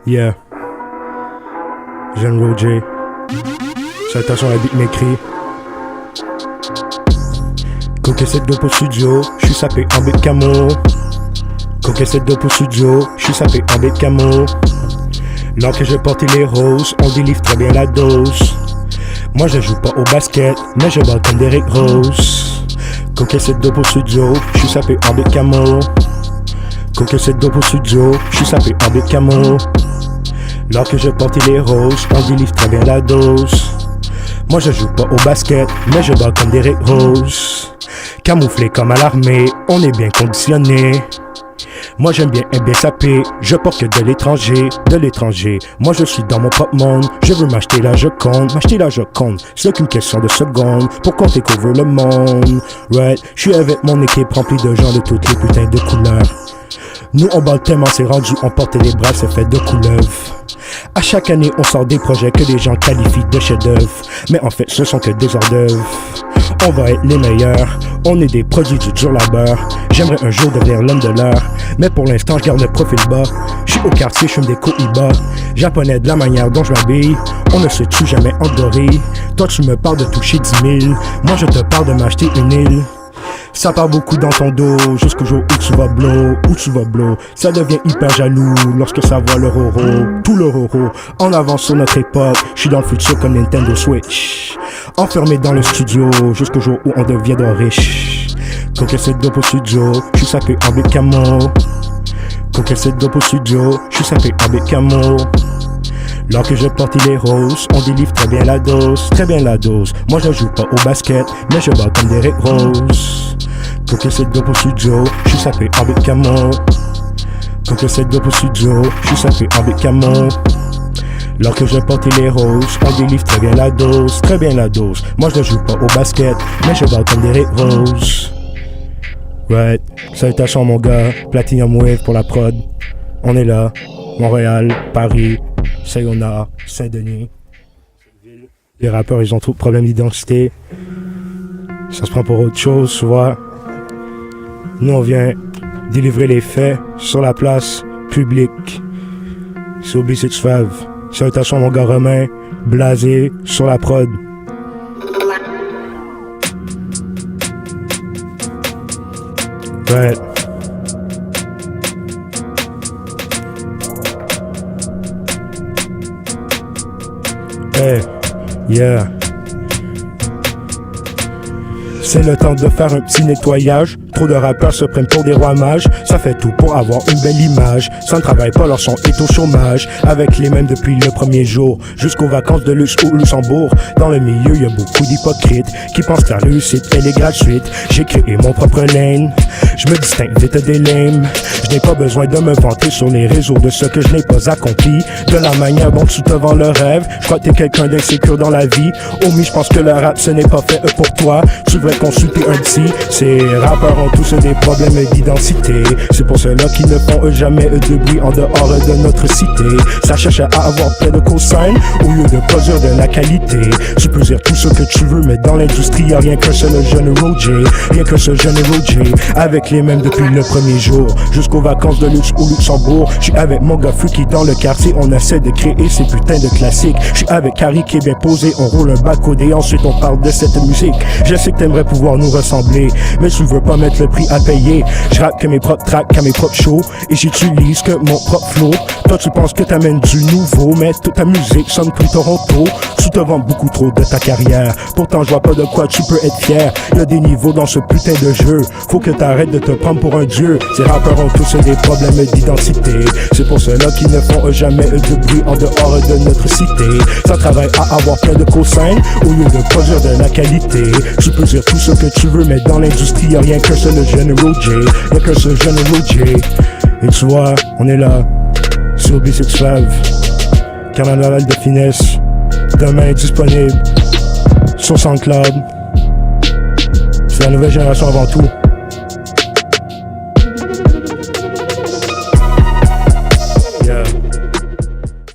Yeah. Jeune Roger. Salutations à la beat m'écrit. Coquet 7 dope au studio, j'suis sapé en beat camo. Coquet 7 dope au studio, j'suis sapé en beat camo. Lors que je porte les roses, on délivre très bien la dose. Moi je joue pas au basket, mais je bats comme Derrick Rose. Coquet 7 dope au studio, j'suis sapé en beat camo. Coquet 7 dope au studio, j'suis sapé en beat camo. Lors que je porte les roses, on délivre très bien la dose. Moi je joue pas au basket, mais je bats comme Derrick Rose. Camouflé comme à l'armée, on est bien conditionné. Moi j'aime bien être bien sapé, je porte que de l'étranger, de l'étranger. Moi je suis dans mon propre monde, je veux m'acheter la Joconde, c'est qu'une question de secondes, pour compter couvre le monde. Right, je suis avec mon équipe remplie de gens de toutes les putains de couleurs. Nous on bat tellement c'est rendu, on porte les bras, c'est fait de couleuvres. À chaque année on sort des projets que les gens qualifient de chefs-d'œuvre. Mais en fait ce sont que des hors d'œuvre. On va être les meilleurs, on est des produits du dur labeur. J'aimerais un jour devenir l'homme de l'heure, mais pour l'instant je garde le profil bas. Je suis au quartier, je fume des Cohiba. Japonais de la manière dont je m'habille, on ne se tue jamais en doré. Toi tu me parles de toucher 10 000, moi je te parle de m'acheter une île. Ça part beaucoup dans ton dos, jusqu'au jour où tu vas blow, Ça devient hyper jaloux lorsque ça voit le roro, tout le roro. En avance sur notre époque, je suis dans le futur comme Nintendo Switch. Enfermé dans le studio, jusqu'au jour où on deviendra riche. Coquet 7 dope au studio, je suis sapé en beat camo. Coquet 7 dope au studio, je suis sapé en beat camo. Lors que je porte les roses, on délivre très bien la dose, très bien la dose. Moi je joue pas au basket, mais je bats comme Derrick Rose. Coquet 7 dope au studio, je suis sapé en beat camo. Coquet 7 dope au studio, je suis sapé en beat camo. Lors que je porte les roses, on délivre très bien la dose, très bien la dose. Moi je joue pas au basket, mais je bats comme Derrick Rose. Right, salutations mon gars, Platinum Wave pour la prod. On est là, Montréal, Paris, Sayonara, Saint-Denis. Les rappeurs ils ont trop de problèmes d'identité. Ça se prend pour autre chose, tu vois. Nous on vient délivrer les faits sur la place publique. C'est Obisix Fav. Salutations mon gars Romain, blasé sur la prod. Ouais. Hey, yeah. C'est le temps de faire un petit nettoyage. Trop de rappeurs se prennent pour des rois mages. Ça fait tout pour avoir une belle image. Ça ne travaille pas, leur son est au chômage. Avec les mêmes depuis le premier jour, jusqu'aux vacances de luxe au Luxembourg. Dans le milieu, y a beaucoup d'hypocrites qui pensent que la réussite, elle est gratuite. J'ai créé mon propre lane. Je me distingue vite des lames. Je n'ai pas besoin de me vanter sur les réseaux de ce que je n'ai pas accompli. De la manière dont tu te vends le rêve. Je crois que t'es quelqu'un d'insécure dans la vie. Homie, je pense que le rap, ce n'est pas fait pour toi. Tu devrais consulter un psy. Ces rappeurs ont tous des problèmes d'identité. C'est pour ceux-là qui ne font jamais de bruit en dehors de notre cité. Ça cherche à avoir plein de cosignes au lieu de produire de la qualité. Tu peux dire tout ce que tu veux, mais dans l'industrie y'a rien qu'un seul jeune Roger. Rien que ce jeune Roger. Avec les mêmes depuis le premier jour, jusqu'aux vacances de luxe au Luxembourg. Je suis avec mon gars Fuki dans le quartier. On essaie de créer ces putains de classiques. Je suis avec Harry qui est bien posé. On roule un bac et ensuite on parle de cette musique. Je sais que t'aimerais pouvoir nous ressembler, mais tu veux pas mettre le prix à payer. Je rappe que mes propres tracks, qu'à mes propres shows, et j'utilise que mon propre flow. Toi tu penses que t'amènes du nouveau, mais toute ta musique sonne plus Toronto. Tu te vends beaucoup trop de ta carrière, pourtant je vois pas de quoi tu peux être fier. Y'a des niveaux dans ce putain de jeu, faut que t'arrêtes de te prendre pour un dieu. Ces rappeurs ont tous des problèmes d'identité. C'est pour ceux-là qui ne font jamais de bruit en dehors de notre cité. Ça travaille à avoir plein de cosignes au lieu de produire de la qualité. Tu peux dire tout ce que tu veux, mais dans l'industrie y'a rien qu'un seul jeune Roger. Y'a qu'un seul jeune Roger. Et tu vois, on est là, sur Obisix Fav. Carnaval de finesse, demain disponible sur SoundCloud. C'est la nouvelle génération avant tout.